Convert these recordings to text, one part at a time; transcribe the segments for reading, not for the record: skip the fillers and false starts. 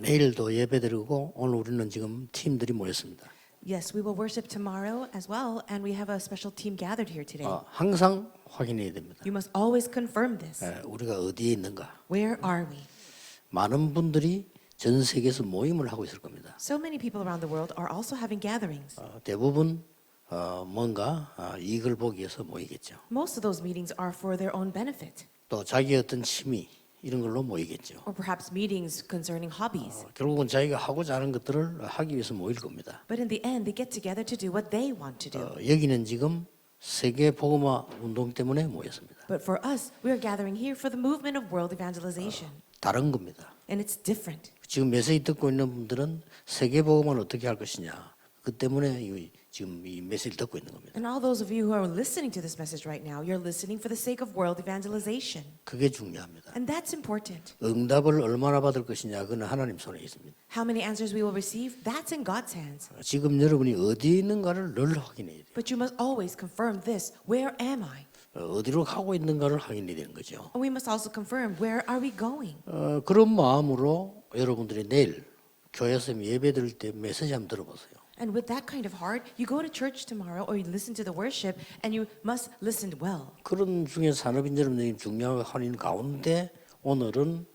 내일도 예배드리고 오늘 우리는 지금 팀들이 모였습니다. Yes, we will worship tomorrow as well, and we have a special team gathered here today. 항상 확인해야 됩니다. You must always confirm this. 우리가 어디에 있는가? Where are we? 많은 분들이 전 세계에서 모임을 하고 있을 겁니다. So many people around the world are also having gatherings. 대부분 뭔가 이익을 보기 위해서 모이겠죠. Most of those meetings are for their own benefit, 또 자기의 어떤 취미 이런 걸로 모이겠죠. or perhaps meetings concerning hobbies. 결국은 자기가 하고자 하는 것들을 하기 위해서 모일 겁니다. But in the end, they get together to do what they want to do. 여기는 지금 세계 복음화 운동 때문에 모였습니다. But for us, we are gathering here for the movement of world evangelization, 다른 겁니다. and it's different. 지금 메시지 듣고 있는 분들은 세계 복음화를 어떻게 할 것이냐. 그 때문에 지금 이 메시지를 듣고 있는 겁니다. And all those of you who are listening to this message right now, you're listening for the sake of world evangelization. 그게 중요합니다. And that's important. 응답을 얼마나 받을 것이냐 그건 하나님 손에 있습니다. How many answers we will receive, that's in God's hands. 지금 여러분이 어디에 있는가를 늘 확인해야 돼요. But you must always confirm this. Where am I? 어디로 가고 있는가를 확인해야 되는 거죠. And we must also confirm, where are we going? 그런 마음으로 여러분들이 내일 교회에서 예배 드릴 때 메시지 한번 들어보세요. And with that kind of heart, you go to church tomorrow or you listen to the worship and you must listen well. 그런 중에 산업인 여러분들이 중요한 하는 가운데 오늘은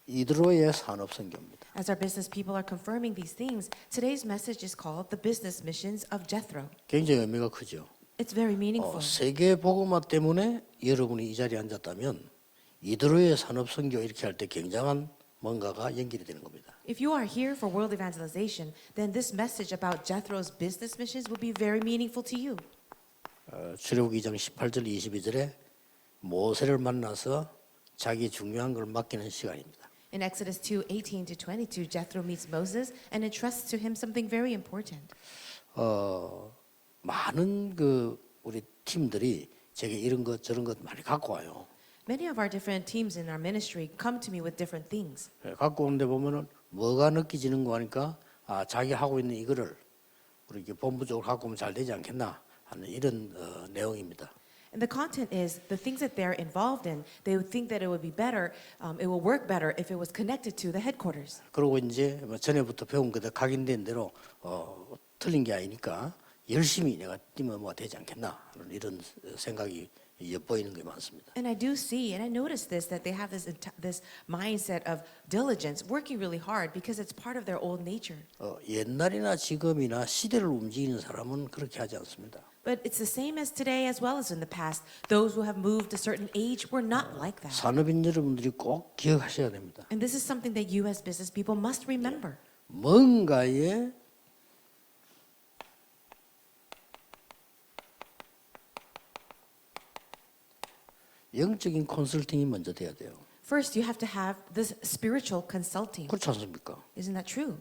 이드로의 산업선교입니다. As our business people are confirming these things, today's message is called The Business Missions of Jethro. 굉장히 의미가 크죠. It's very meaningful. 세계 복음화 때문에 여러분이 이 자리에 앉았다면 이드로의 산업선교 이렇게 할 때 굉장한 뭔가가 연결이 되는 겁니다. If you are here for world evangelization, then this message about Jethro's business missions will be very meaningful to you. 출애굽기 2장 18절 22절에 모세를 만나서 자기 중요한 걸 맡기는 시간입니다. In Exodus 2:18 to 22, Jethro meets Moses and entrusts to him something very important. 많은 우리 팀들이 제게 이런 것 저런 것 많이 갖고 와요. Many of our different teams in our ministry come to me with different things. 갖고 오는데 보면은 뭐가 느껴지는 거 하니까 자기 하고 있는 이거를 우리 이렇게 본부적으로 갖고 오면 잘 되지 않겠나 하는 이런 내용입니다. And the content is the things that they're involved in. They would think that it would be better, it will work better if it was connected to the headquarters. 그리고 이제 전에부터 배운 거다 각인된 대로 틀린 게 아니니까 열심히 내가 뛰면 뭐가 되지 않겠나 하는 이런 생각이 엿보이는 게 많습니다. And I do see, and I notice this, that they have this mindset of diligence, working really hard because it's part of their old nature. 옛날이나 지금이나 시대를 움직이는 사람은 그렇게 하지 않습니다. But it's the same as today as well as in the past. Those who have moved a certain age were not like that. 산업인 여러분들이 꼭 기억하셔야 됩니다. And this is something that you as business people must remember. 뭔가에 영적인 컨설팅이 먼저 돼야 돼요. First, you have to have this spiritual consulting. 그렇지 않습니까? Isn't that true?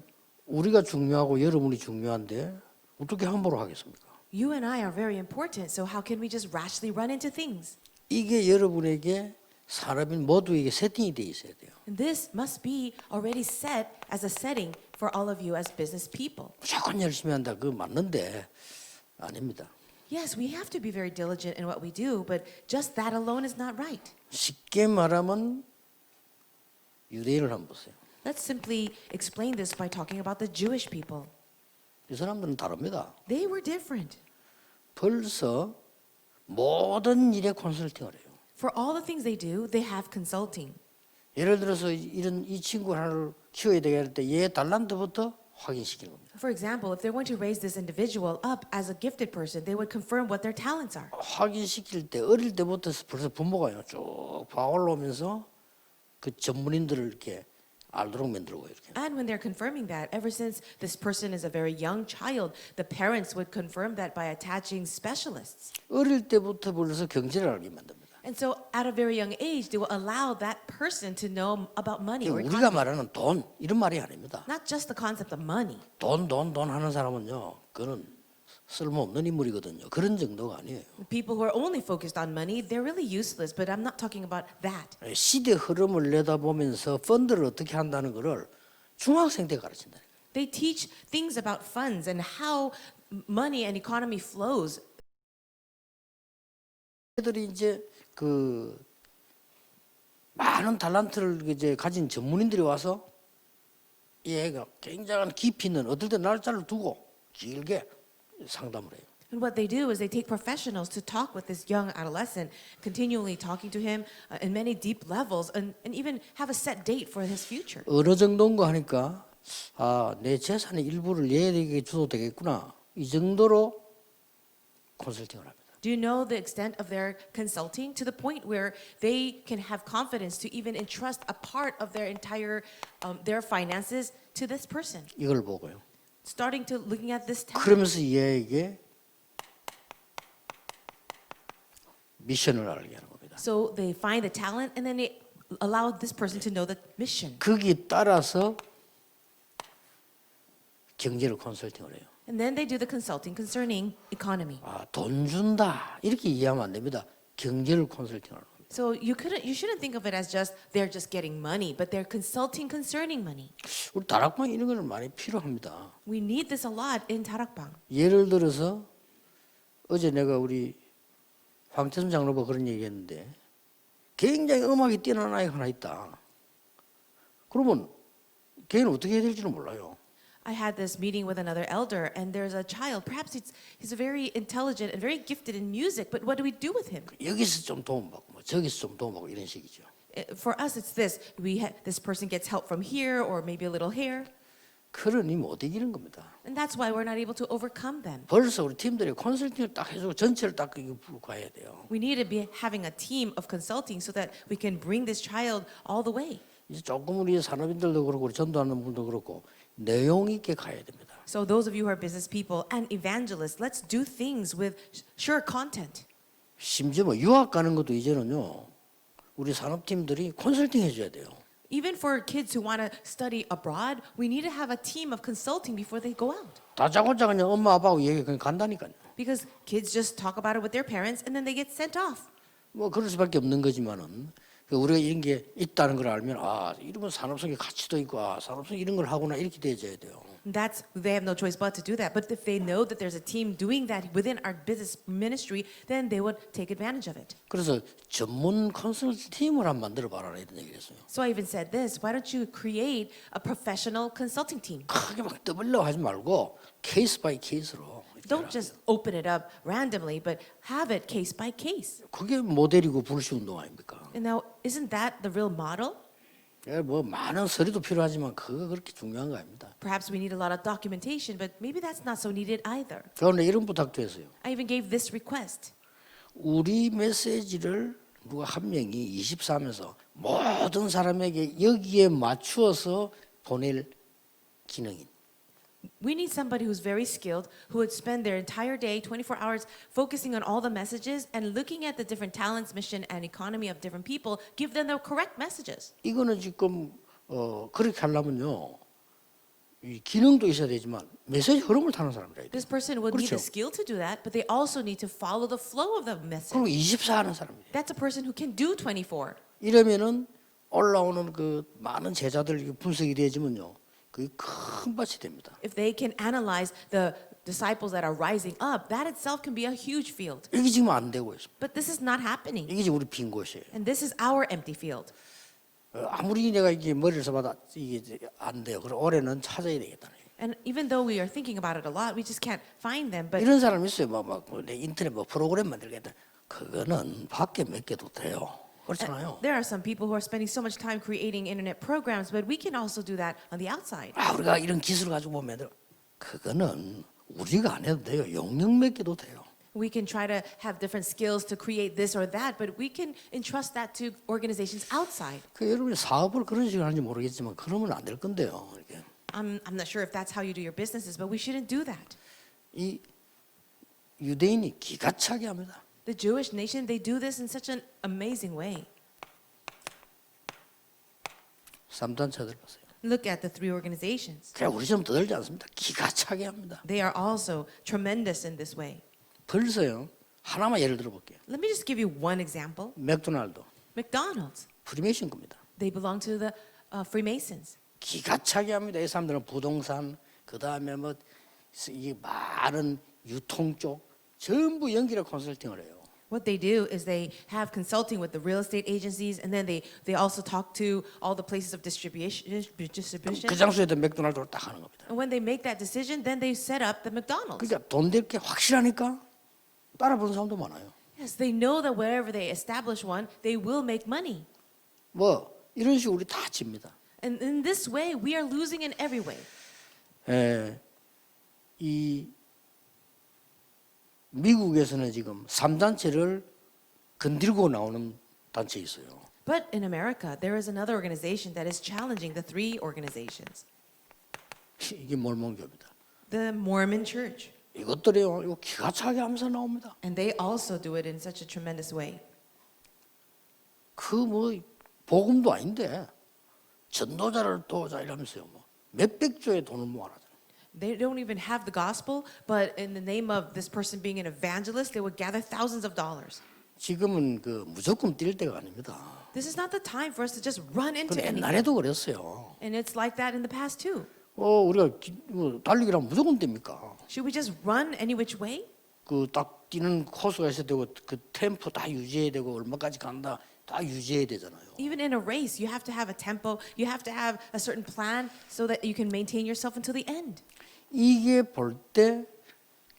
우리가 중요하고 여러분이 중요한데 어떻게 함부로 하겠습니까? You and I are very important, so how can we just rashly run into things? 이게 여러분에게 산업인 모두에게 세팅이 돼 있어야 돼요. And this must be already set as a setting for all of you as business people. 무조건 열심히 한다. 그거 맞는데 아닙니다. Yes, we have to be very diligent in what we do, but just that alone is not right. 쉽게 말하면 유대인을 한번 보세요. Let's simply explain this by talking about the Jewish people. 이 사람들은 다릅니다. They were different. 벌써 모든 일에 컨설팅을 해요. For all the things they do, they have consulting. 예를 들어서 이 친구 하나를 키워야 되겠을 때 얘 달란트부터 확인시키는 겁니다. For example, if they're going to raise this individual up as a gifted person, they would confirm what their talents are. 확인시킬 때 어릴 때부터 벌써 부모가요 쭉 봐올라오면서 그 전문인들을 이렇게 알도록 만들고 이렇게. And when they're confirming that, ever since this person is a very young child, the parents would confirm that by attaching specialists. 어릴 때부터 벌써 경제를 알게 만듭니다. And so at a very young age, they will allow that person to know about money or 우리가 economy. 말하는 돈 이런 말이 아닙니다. Not just the concept of money. 돈 하는 사람은요, 그는 쓸모없는 인물이거든요. 그런 정도가 아니에요. People who are only focused on money, they're really useless, but I'm not talking about that. 시대 흐름을 내다보면서 펀드를 어떻게 한다는 것을 중학생 때 가르친다. They teach things about funds and how money and economy flows. 애들이 이제 많은 달란트를 이제 가진 전문인들이 와서 이 애가 굉장한 깊이 있는 어떨 때 날짜를 두고 길게 상담을 해요. And what they do is they take professionals to talk with this young adolescent, continually talking to him in many deep levels, and even have a set date for his future. 어느 정도인가 하니까 내 재산의 일부를 얘에게 줘도 되겠구나. 이 정도로 컨설팅을 합니다. Do you know the extent of their consulting to the point where they can have confidence to even entrust a part of their entire their finances to this person? 이걸 보고요. Starting to looking at this talent. 그러면서 얘에게 미션을 알게 하는 겁니다. So they find the talent and then they allow this person to know the mission. 거기에 따라서 경제를 컨설팅을 해요. And then they do the consulting concerning economy. 돈 준다 이렇게 이해하면 안 됩니다. 경제를 컨설팅하는 겁니다. So you shouldn't think of it as just they're just getting money, but they're consulting concerning money. 우리 다락방 이런 거는 많이 필요합니다. We need this a lot in Tarakbang. 예를 들어서 어제 내가 우리 황태순 장로가 그런 얘기했는데 굉장히 음악이 뛰어난 아이가 하나 있다. 그러면 걔는 어떻게 해야 될지는 몰라요. I had this meeting with another elder, and there's a child. Perhaps he's very intelligent and very gifted in music, but what do we do with him? 여기서 좀 도움받고 저기서 좀 도움받고 이런 식이죠. For us, it's this: this person gets help from here, or maybe a little here, 그러니 못 이기는 겁니다. and that's why we're not able to overcome them. 벌써 우리 팀들이 컨설팅을 딱 해주고 전체를 딱 풀고 가야 돼요. We need to be having a team of consulting so that we can bring this child all the way. 이제 조금 우리 산업인들도 그렇고 우리 전도하는 분도 그렇고 내용 있게 가야 됩니다. So those of you who are business people and evangelists, let's do things with sure content. 심지어 뭐 유학 가는 것도 이제는요. 우리 산업팀들이 컨설팅 해줘야 돼요. Even for kids who want to study abroad, we need to have a team of consulting before they go out. 다짜고짜 그냥 엄마 아빠하고 얘기 그냥 간다니까요. Because kids just talk about it with their parents and then they get sent off. 뭐 그럴 수밖에 없는 거지만은 우리가 이런 게 있다는 걸 알면 이러면 산업성의 가치도 있고 산업성 이런 걸 하구나 이렇게 돼줘야 돼요. They have no choice but to do that. But if they know that there's a team doing that within our business ministry, then they would take advantage of it. 그래서 전문 컨설팅 팀을 한번 만들어 봐라 이런 얘기를 했어요. So I even said this: why don't you create a professional consulting team? 크게 막 떠벌려 하지 말고 케이스 바이 케이스로. Don't just open it up randomly, but have it case by case. 그게 모델이고 불시 운동 아닙니까? And now, isn't that the real model? 뭐 많은 서류도 필요하지만 그거 그렇게 중요한 거 아닙니다. Perhaps we need a lot of documentation, but maybe that's not so needed either. 그런데 이런 부탁도 했어요. I even gave this request. 우리 메시지를 누가 한 명이 24면서 모든 사람에게 여기에 맞추어서 보낼 기능인. We need somebody who's very skilled, who would spend their entire day, 24 hours, focusing on all the messages and looking at the different talents, mission, and economy of different people, give them the correct messages. 이거는 지금 그렇게 하려면요. 이 기능도 있어야 되지만 메시지 흐름을 타는 사람이라 This person would need 그렇죠. the skill to do that, but they also need to follow the flow of the message. 그리고 24 하는 사람이에요. That's a person who can do 24. 이러면은 올라오는 그 많은 제자들 분석이 되지만요. 그게 큰 밭이 됩니다. If they can analyze the disciples that are rising up, that itself can be a huge field. 이게 지금 안 되고 있습니다. But this is not happening. 이게 지금 우리 빈 곳이에요. And this is our empty field. 아무리 내가 이게 머리를 써봐도 이게 안 돼요. 그럼 올해는 찾아야 되겠다. And even though we are thinking about it a lot, we just can't find them. But 이런 사람 있어요. 내 인터넷 프로그램 만들겠다. 그거는 밖에 몇 개도 돼요. 그렇잖아요. there are some people who are spending so much time creating internet programs, but we can also do that on the outside. 우리가 이런 기술을 가지고 보면 그거는 우리가 안 해도 돼요. 용역 몇 개도 돼요. We can try to have different skills to create this or that, but we can entrust that to organizations outside. 여러분이 사업을 그런 식으로 하는지 모르겠지만 그러면 안 될 건데요. 이렇게. I'm not sure if that's how you do your businesses, but we shouldn't do that. 이 유대인이 기가 차게 합니다. The Jewish nation, they do this in such an amazing way. 3단체들 보세요. Look at the three organizations. 그냥 우리 좀 떠들지 않습니다. 기가 차게 합니다. They are also tremendous in this way. 벌써요. 하나만 예를 들어볼게요. Let me just give you one example. 맥도날드, McDonald's. 프리메이션 겁니다. They belong to the Freemasons. 기가 차게 합니다. 이 사람들은 부동산, 그 다음에 이 많은 유통 쪽 전부 연기력 컨설팅을 해요. What they do is they have consulting with the real estate agencies, and then they also talk to all the places of distribution. 그 장소에다 맥도날드를 딱 하는 겁니다. And when they make that decision, then they set up the McDonald's. 그러니까 돈 될 게 확실하니까 따라보는 사람도 많아요. Yes, they know that wherever they establish one, they will make money. 뭐 이런 식으로 우리 다 집니다. And in this way, we are losing in every way. 이 미국에서는 지금 3단체를 건들고 나오는 단체 있어요. But in America, there is another organization that is challenging the three organizations. 이게 몰몬교입니다. The Mormon Church. 이것들이요, 이거 기가 차게 하면서 나옵니다. And they also do it in such a tremendous way. 그 뭐 복음도 아닌데 전도자를 도우자 이러면서요, 뭐 몇백조의 돈을 모아라. They don't even have the gospel, but in the name of this person being an evangelist, they would gather thousands of dollars. 지금은 그 무조건 뛸 때가 아닙니다. This is not the time for us to just run into 근데 anything. 옛날에도 그랬어요. And it's like that in the past too. 우리가 달리기랑 무조건 뜁니까? Should we just run any which way? 그 딱 뛰는 코스가 있어야 되고 그 템포 다 유지해야 되고 얼마까지 간다 다 유지해야 되잖아요. Even in a race, you have to have a tempo, you have to have a certain plan so that you can maintain yourself until the end. 이게 볼 때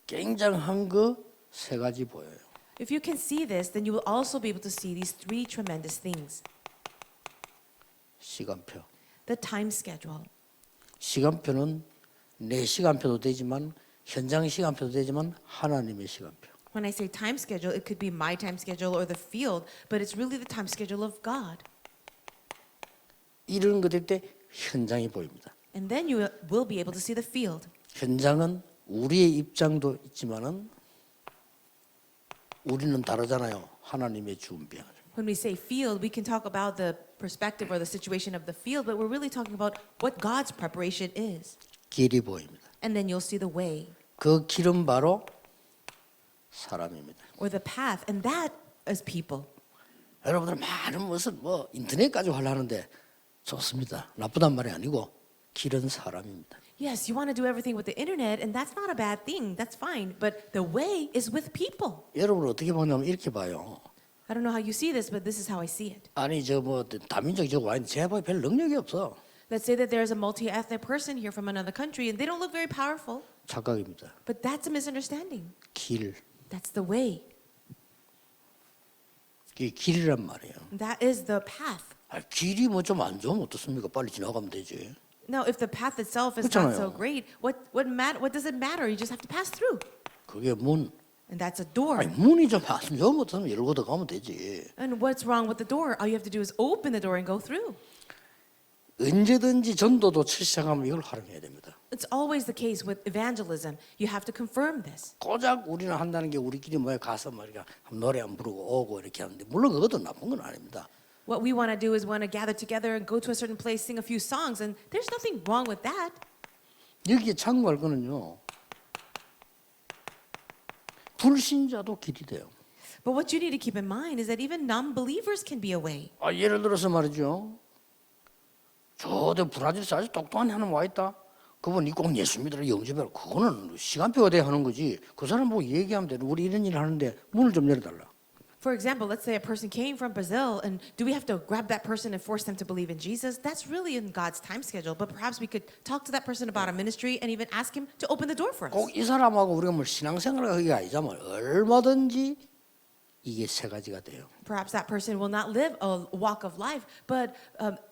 굉장한 거 세 가지 보여요. If you can see this, then you will also be able to see these three tremendous things. 시간표. The time schedule. 시간표는 내 시간표도 되지만 현장 시간표도 되지만 하나님의 시간표. When I say time schedule, it could be my time schedule or the field, but it's really the time schedule of God. 이런 것들 때 현장이 보입니다. And then you will be able to see the field. 현장은 우리의 입장도 있지만은 우리는 다르잖아요. 하나님의 준비하는. When we say field, we can talk about the perspective or the situation of the field, but we're really talking about what God's preparation is. 길이 보입니다. And then you'll see the way 그 길은 바로 사람입니다. or the path, and that is people. 여러분들 많은 무슨 뭐 인터넷 가지고 하려는데 좋습니다. 나쁘단 말이 아니고 길은 사람입니다. Yes, you want to do everything with the internet, and that's not a bad thing. That's fine. But the way is with people. 여러분 어떻게 보냐면 이렇게 봐요. I don't know how you see this, but this is how I see it. 아니 저 뭐 다민족 저거 와인 제보에 별 능력이 없어. Let's say that there's a multi-ethnic person here from another country, and they don't look very powerful. 착각입니다. But that's a misunderstanding. 길, That's the way. 이 길이란 말이에요. That is the path. 길이 뭐 좀 안 좋으면 어떻습니까? 빨리 지나가면 되지. Now, if the path itself is not so 그렇잖아요. great, what does it matter? You just have to pass through. 그게 문. And that's a door. 아니, 문이 좀 안 좋으면 어떻으면 열고 들어가면 되지. And what's wrong with the door? All you have to do is open the door and go through. 언제든지 전도도 첫 시작하면 이걸 활용해야 됩니다. It's always the case with evangelism. You have to confirm this. 고작 우리는 한다는 게 우리끼리 뭐에 가서 말이야 노래 안 부르고 오고 이렇게 하는데 물론 그것도 나쁜 건 아닙니다. What we want to do is want to gather together and go to a certain place, sing a few songs, and there's nothing wrong with that. 여기에 참고할 거는요. 불신자도 길이 돼요. But what you need to keep in mind is that even non-believers can be a way. 예를 들어서 말이죠. 저도 브라질에서 아주 똑똑한 하는 와 있다. 그분 꼭 예수 믿으라 영접해라. 그거는 시간표가 돼야 하는 거지. 그 사람 보고 얘기하면 돼. 우리 이런 일을 하는데 문을 좀 열어달라. For example, let's say a person came from Brazil, and do we have to grab that person and force them to believe in Jesus? That's really in God's time schedule. But perhaps we could talk to that person about a ministry and even ask him to open the door for us. 꼭 이 사람하고 우리가 뭐 신앙생활을 하기가 아니지만 얼마든지 이게 세 가지가 돼요. Perhaps that person will not live a walk of life, but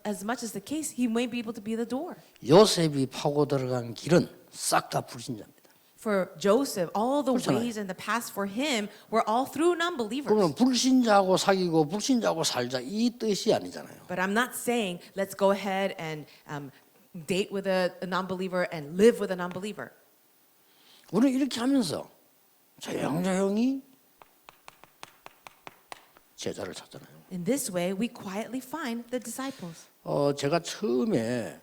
as much as the case, he may be able to be the door. 요셉이 파고 들어간 길은 싹 다 불신자입니다. For Joseph, all the 그렇잖아요. ways in the past for him were all through non-believers. 그러면 불신자하고 사귀고 불신자하고 살자 이 뜻이 아니잖아요. But I'm not saying let's go ahead and date with a non-believer and live with a non-believer. 우리는 이렇게 하면서 조용조용히 제자를 찾잖아요. In this way, we quietly find the disciples. 제가 처음에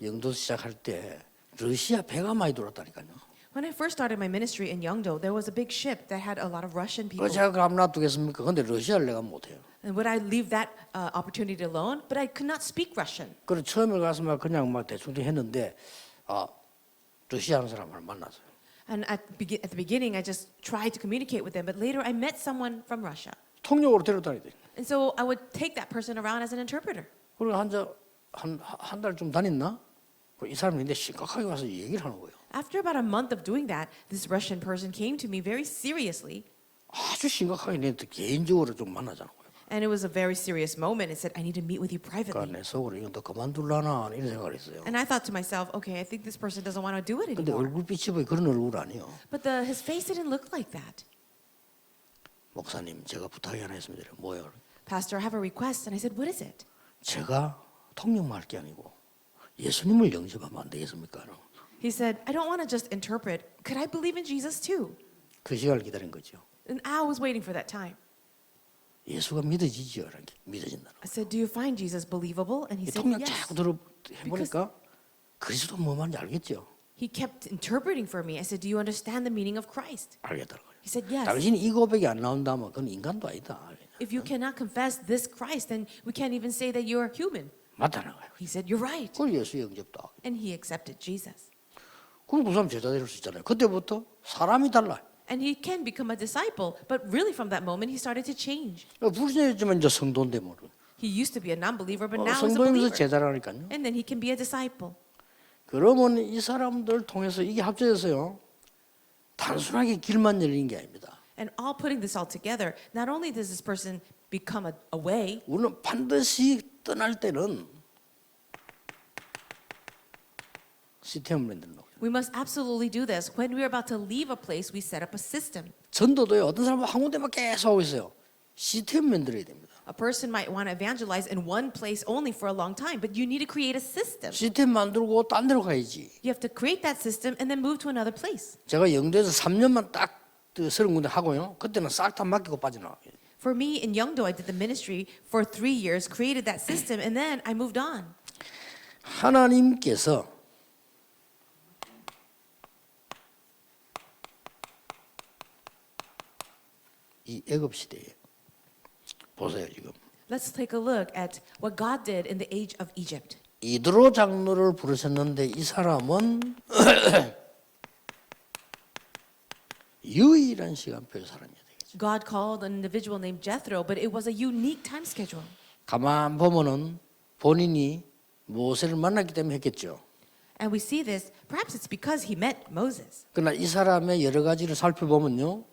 영도 시작할 때 러시아 배가 많이 돌았다니까요. When I first started my ministry in Yeongdo, there was a big ship that had a lot of Russian people. 제가 가만 놔두겠습니까? 근데 러시아를 내가 못해요. And would I leave that opportunity alone? But I could not speak Russian. 그래서 처음에 가서 막 그냥 막 대충 했는데 러시아 하는 사람을 만났어요. And at the beginning, I just tried to communicate with them. But later, I met someone from Russia. 통역으로 데려다니야 돼. And so I would take that person around as an interpreter. 그리고 한 달 좀 다녔나? 이 사람이 내 심각하게 와서 얘기를 하는 거예요. After about a month of doing that, this Russian person came to me very seriously. 아주 심각하게 내 개인적으로 좀 만나자는 거예요. And it was a very serious moment. It said, I need to meet with you 그러니까 privately. 내 속으로 이건 너 그만둘라나 이런 생각을 했어요. And I thought to myself, okay, I think this person doesn't want to do it 근데 anymore. 얼굴빛이 보이 그런 얼굴 아니에요. But his face didn't look like that. 목사님 제가 부탁이 하나 있습니다. 뭐요? Pastor, I have a request. And I said, what is it? 제가 통역만 할 게 아니고 예수님을 영접하면 안 되겠습니까? He said, I don't want to just interpret. Could I believe in Jesus too? 그 시간을 기다린 거죠. And I was waiting for that time. 예수가 믿어지죠. 이렇게 믿어진다는 I said, do you find Jesus believable? And he 거. said, 통역 yes. 자꾸 해보니까 그리스도 뭐 말인지 알겠죠. He kept interpreting for me. I said, do you understand the meaning of Christ? 알겠다는 거예요. He said, yes. 당신이 이 고백이 안 나온다면 그건 인간도 아니다. If you cannot confess this Christ, then we can't even say that you're human. 맞다는 거예요. He said, you're right. 그걸 예수 영접도 하고. And he accepted Jesus. 그럼 그 사람 제자 될 수 있잖아요. 그때부터 사람이 달라요. And he can become a disciple. But really from that moment, he started to change. 불신했지만 이제 성도인데 뭐. He used to be a non-believer, but now he's a 성도이면서 believer. 제자라니까요. And then he can be a disciple. 그러면 이 사람들 통해서 이게 합쳐져서요. 단순하게 길만 열리는 게 아닙니다. And all putting this all together, not only does this person become a way, 우리는 반드시 떠날 때는 시스템을 만드는 거예요. we must absolutely do this. When we're about to leave a place, we set up a system. 전도도요. 어떤 사람은 한 군데만 계속 하고 있어요. 시스템 만들어야 됩니다. A person might want to evangelize in one place only for a long time, but you need to create a system. 시스템 만들고 딴 데로 가야지. You have to create that system and then move to another place. 제가 영도에서 3년만 딱 30군데 하고요. 그때는 싹 다 맡기고 빠져나와요. For me in Yeongdo, I did the ministry for 3 years, created that system, and then I moved on. 하나님께서 이 애굽 시대에 보세요 지금 Let's take a look at what God did in the age of Egypt. 이드로 장로를 부르셨는데 이 사람은 유일한 시간표의 사람이야 되겠죠. God called an individual named Jethro, but it was a unique time schedule. 가만 보면은 본인이 모세를 만났기 때문에 했겠죠. And we see this, perhaps it's because he met Moses. 그러나 이 사람의 여러 가지를 살펴보면요,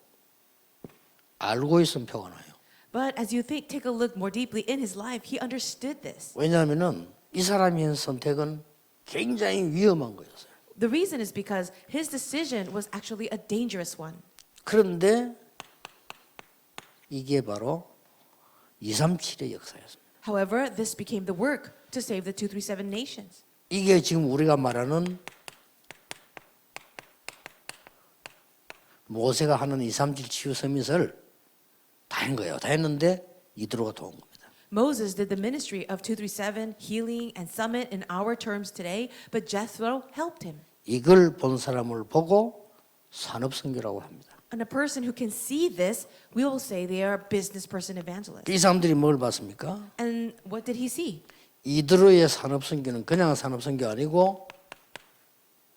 알고 있으면 표가 나요. But as you take a look more deeply in his life, he understood this. 왜냐하면은 이 사람이 한 선택은 굉장히 위험한 거였어요. The reason is because his decision was actually a dangerous one. 그런데 이게 바로 237의 역사였습니다. However, this became the work to save the 237 nations. 이게 지금 우리가 말하는 모세가 하는 237 치유 서밋을 다 한 거예요. 다 했는데 이드로가 도운 겁니다. Moses did the ministry of 237, healing, and summit in our terms today, but Jethro helped him. 이걸 본 사람을 보고 산업선교라고 합니다. And a person who can see this, we will say they are a business person evangelist. 이 사람들이 뭘 봤습니까? And what did he see? 이드로의 산업선교는 그냥 산업선교 아니고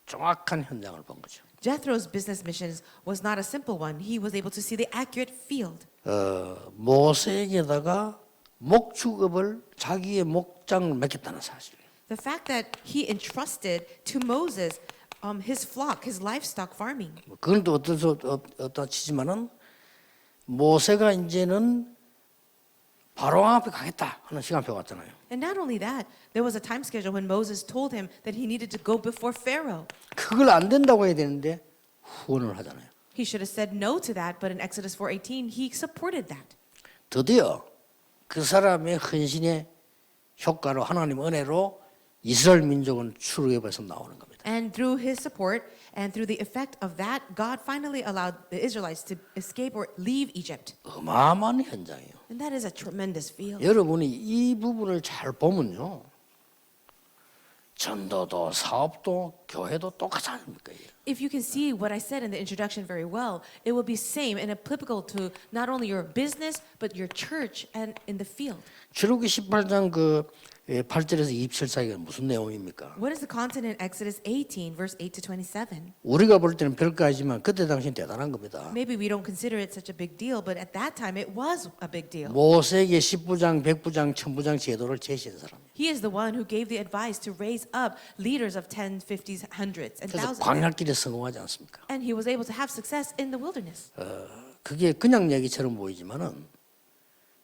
정확한 현장을 본 거죠. Jethro's business missions was not a simple one. He was able to see the accurate field. 모세에게다가 목축업을 자기의 목장을 맡겼다는 사실. The fact that he entrusted to Moses his flock, his livestock farming. 그건 또 어떤 치지만은 모세가 이제는 바로왕 앞에 가겠다 하는 시간표가 왔잖아요. And not only that, there was a time schedule when Moses told him that he needed to go before Pharaoh. 그걸 안 된다고 해야 되는데 후원을 하잖아요. He should have said no to that, but in Exodus 4:18, he supported that. 드디어 그 사람의 헌신의 효과로 하나님 은혜로 이스라엘 민족은 출애굽에서 나오는 겁니다. And through his support and through the effect of that, God finally allowed the Israelites to escape or leave Egypt. 어마어마한 현장이에요. And that is a tremendous field. 여러분이 이 부분을 잘 보면요. 전도도 사업도 교회도 똑같지 않습니까? If you can see what I said in the introduction very well, it will be same and applicable to not only your business but your church and in the field. 출애굽기 18장 그 8절에서 27사기가 무슨 내용입니까? What is the content in Exodus 18, verse 8 to 27? 우리가 볼 때는 별거 아니지만 그때 당시는 대단한 겁니다. Maybe we don't consider it such a big deal, but at that time it was a big deal. 모세에게 10부장, 100부장, 1000부장 제도를 제시한 사람이에요. He is the one who gave the advice to raise up leaders of 10s, 50s, hundreds, and 그래서 thousands. 광야길에 성공하지 않습니까? And he was able to have success in the wilderness. 그게 그냥 얘기처럼 보이지만은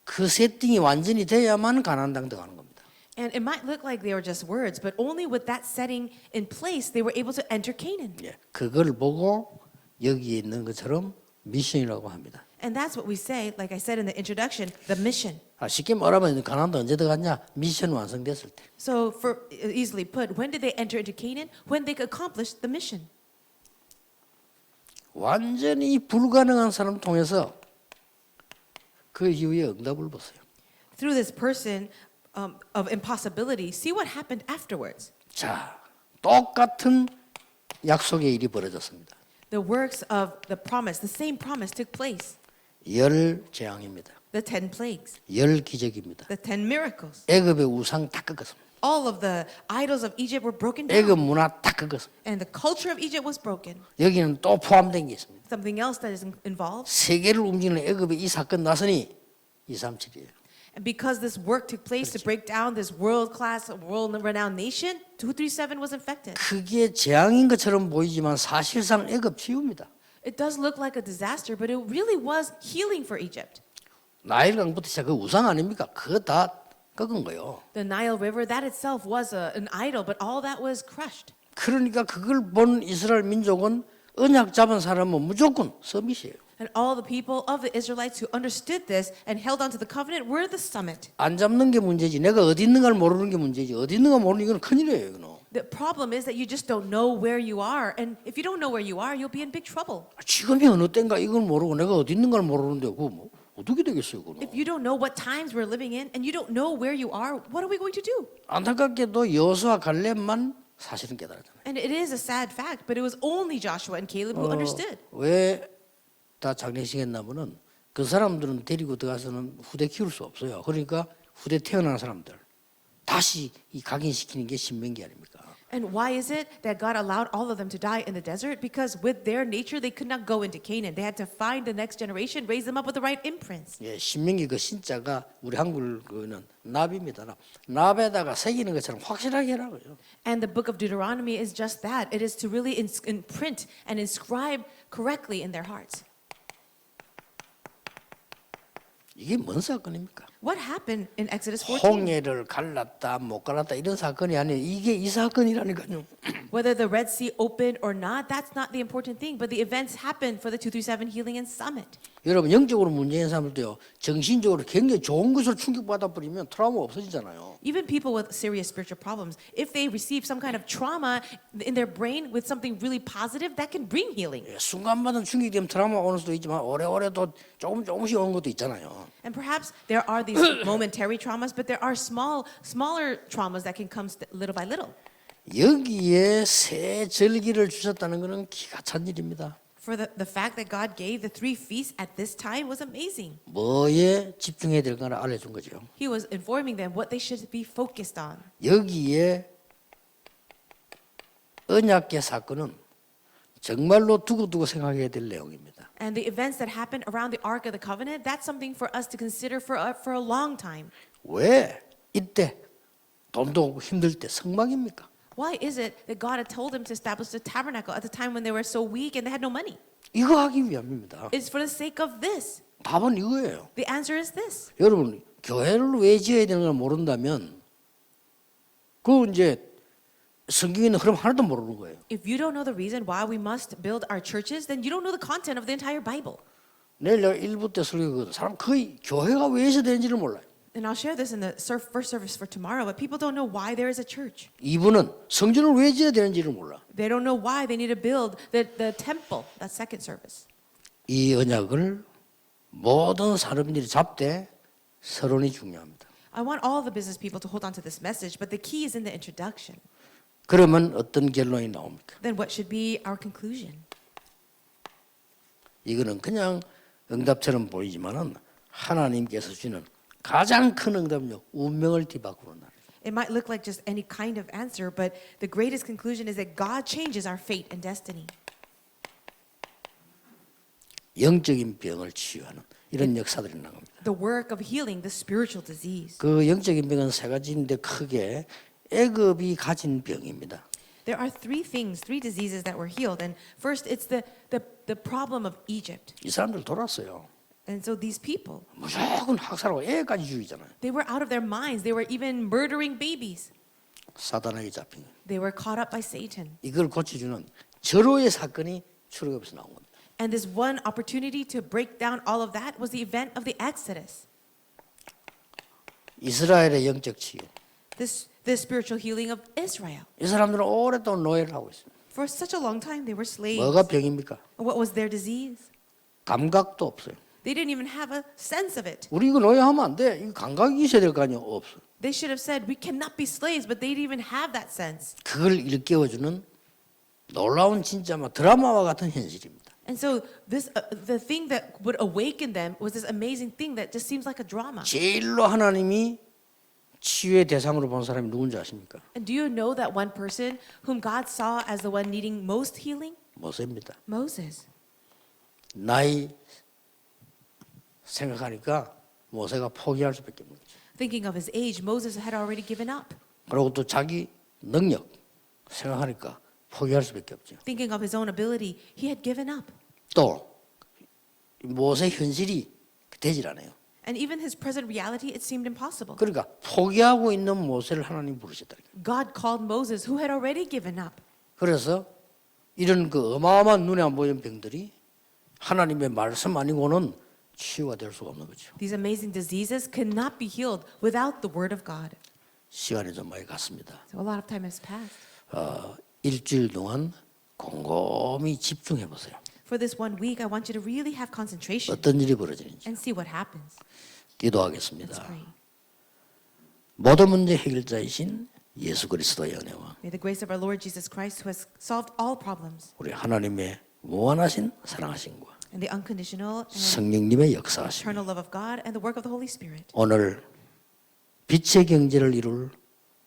그 세팅이 완전히 돼야만 가나안 땅 들어가는 겁니다. And it might look like they were just words, but only with that setting in place, they were able to enter Canaan. 예, 그걸 보고 여기에 있는 것처럼 미션이라고 합니다. And that's what we say, like I said in the introduction, the mission. 쉽게 말하면 가나안 땅 언제 들어갔냐? 미션 완성됐을 때. So, for easily put, when did they enter into Canaan? When they accomplished the mission. 완전히 불가능한 사람 통해서 그 이후에 응답을 보세요. Through this person of impossibility, see what happened afterwards. 자, 똑같은 약속의 일이 벌어졌습니다. The works of the promise, the same promise took place. 10 재앙입니다. The 10 plagues, 10 기적입니다. the 10 miracles. 애굽의 우상 다 꺾었습니다. All of the idols of Egypt were broken down. 애굽 문화 다 꺾었습니다. And the culture of Egypt was broken. 여기는 또 포함된 게 있습니다. Something else that is involved. 세계를 움직이는 애굽의 이 사건 나서니 237이에요. And because this work took place to break down this world-class, world-renowned nation, 237 was infected. 그게 재앙인 것처럼 보이지만 사실상 애굽 치유입니다. It does look like a disaster, but it really was healing for Egypt. 나일강부터 시작 그 우상 아닙니까? 그거 다 꺾은 거예요. The Nile River, that itself was an idol, but all that was crushed. 그러니까 그걸 본 이스라엘 민족은 언약 잡은 사람은 무조건 서밋이에요. And all the people of the Israelites who understood this and held on to the covenant were the summit. 안 잡는 게 문제지. 내가 어디 있는가를 모르는 게 문제지. 어디 있는가 모르는 이건 큰일이에요. 이거는. The problem is that you just don't know where you are. And if you don't know where you are, you'll be in big trouble. 지금이 어느 때인가 이걸 모르고 내가 어디 있는가를 모르는데 그거 뭐 어떻게 되겠어요. 그거는. If you don't know what times we're living in and you don't know where you are, what are we going to do? 안타깝게도 여호수아 갈렙만 사실은 깨달았잖아요. And it is a sad fact, but it was only Joshua and Caleb who understood. 왜 다 장례식했나면은 그 사람들은 데리고 들어가서는 후대 키울 수 없어요. 그러니까 후대 태어난 사람들 다시 이 각인시키는 게 신명기 아닙니까? And why is it that God allowed all of them to die in the desert? Because with their nature, they could not go into Canaan. They had to find the next generation, raise them up with the right imprints. 예, 신명기 그 신자가 우리 한글 그는 납입니다. 납에다가 새기는 것처럼 확실하게 해라고요. And the book of Deuteronomy is just that. It is to really imprint and inscribe correctly in their hearts. 이게 뭔 사건입니까? What happened in Exodus 14? 홍해를 갈랐다 못 갈랐다 이런 사건이 아니에요. 이게 이 사건이라니까요. Whether the Red Sea opened or not, that's not the important thing. But the events happened for the 237 Healing and Summit. 여러분 영적으로 문제인 사람들도요. 정신적으로 굉장히 좋은 것을 충격받아 버리면 트라우마 없어지잖아요. Even people with serious spiritual problems, if they receive some kind of trauma in their brain with something really positive, that can bring healing. 예, 순간마다 충격되면 트라우마 오는 수도 있지만 오래오래 또 조금씩 오는 것도 있잖아요. And perhaps there are these momentary traumas, but there are smaller traumas that can come little by little. 여기에 새 절기를 주셨다는 것은 기가 찬 일입니다. For the fact that God gave the 3 feasts at this time was amazing. 뭐에 집중해야 될까를 알려준 거죠. He was informing them what they should be focused on. 여기에 언약궤 사건은 정말로 두고두고 생각해야 될 내용입니다. And the events that happened around the Ark of the Covenant, that's something for us to consider for a long time. 왜 이때 돈도 없고 힘들 때 성막입니까? Why is it that God had told them to establish the tabernacle at the time when they were so weak and they had no money? 이거 하기 위함입니다. It's for the sake of this. 답은 이거예요. The answer is this. 여러분 교회를 왜 지어야 되는 걸 모른다면 그 이제 성경에 있는 흐름 하나도 모르는 거예요. If you don't know the reason why we must build our churches, then you don't know the content of the entire Bible. 내일 내가 1부 때 설교거든. 사람 거의 교회가 왜 있어야 되는지를 몰라요. And I'll share this in the first service for tomorrow, but people don't know why there is a church. 2부는 성전을 왜 지어야 되는지를 몰라. They don't know why they need to build the temple, that second service. 이 언약을 모든 사람들이 잡되 서론이 중요합니다. I want all the business people to hold on to this message, but the key is in the introduction. 그러면 어떤 결론이 나옵니까? Then what should be our conclusion? 이거는 그냥 응답처럼 보이지만은 하나님께서 주는 가장 큰 응답은요. 운명을 뒤바꾸는 날. It might look like just any kind of answer, but the greatest conclusion is that God changes our fate and destiny. 영적인 병을 치유하는 이런 역사들이 나는 겁니다. The work of healing the spiritual disease. 그 영적인 병은 세 가지인데 크게 애굽이 가진 병입니다. There are three diseases that were healed. And first, it's the problem of Egypt. 이 사람들 돌았어요. And so these people, 무조건 학살하고 애까지 죽이잖아요. they were out of their minds. They were even murdering babies. 사단에게 잡힌 거예요. They were caught up by Satan. 이걸 고쳐주는 절호의 사건이 출애굽에서 나온 겁니다. And this one opportunity to break down all of that was the event of the Exodus. 이스라엘의 영적 치유. The spiritual healing of Israel. 이 사람들은 오랫동안 노예를 하고 있습니다. For such a long time, they were slaves. 뭐가 병입니까? What was their disease? 감각도 없어요. They didn't even have a sense of it. 우리 이거 노예하면 안 돼. 이거 감각이 있어야 될 거 아니에요. 없어. They should have said, we cannot be slaves, but they didn't even have that sense. 그걸 일깨워주는 놀라운 진짜 막 드라마와 같은 현실입니다. And so the thing that would awaken them was this amazing thing that just seems like a drama. 제일로 하나님이 치유의 대상으로 본 사람이 누군지 아십니까? And do you know that one person whom God saw as the one needing most healing? 모세입니다. Moses. 나이 생각하니까 모세가 포기할 수밖에 없는 거죠. Thinking of his age, Moses had already given up. 그리고 또 자기 능력 생각하니까 포기할 수밖에 없죠. Thinking of his own ability, he had given up. 또 모세 현실이 되질 않아요. And even his present reality, it seemed impossible. 그러니까 포기하고 있는 모세를 하나님 부르셨다. God called Moses, who had already given up. 그래서 이런 그 어마어마한 눈에 안 보이는 병들이 하나님의 말씀 아니고는 치유가 될 수가 없는 거죠. These amazing diseases could not be healed without the word of God. 시간이 좀 많이 갔습니다. So a lot of time has passed. 일주일 동안 곰곰이 집중해 보세요. For this 1 week, I want you to really have concentration 어떤 일이 벌어지는지. and see what happens. Let's 기도하겠습니다. pray. 모든 문제 해결자이신 예수 그리스도의 은혜와 May the grace of our Lord Jesus Christ, who has solved all problems, 우리 하나님의 무한하신 사랑하심과 and the unconditional and 성령님의 역사하심, eternal love of God, and the work of the Holy Spirit, 오늘 빛의 경제를 이룰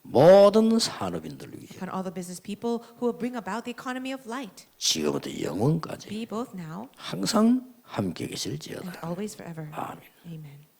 모든 산업인들 위해 and all the business people who will bring about the economy of light, 지금부터 영원까지 be both now 항상 함께 and 계실지어다. always forever. 아멘. Amen.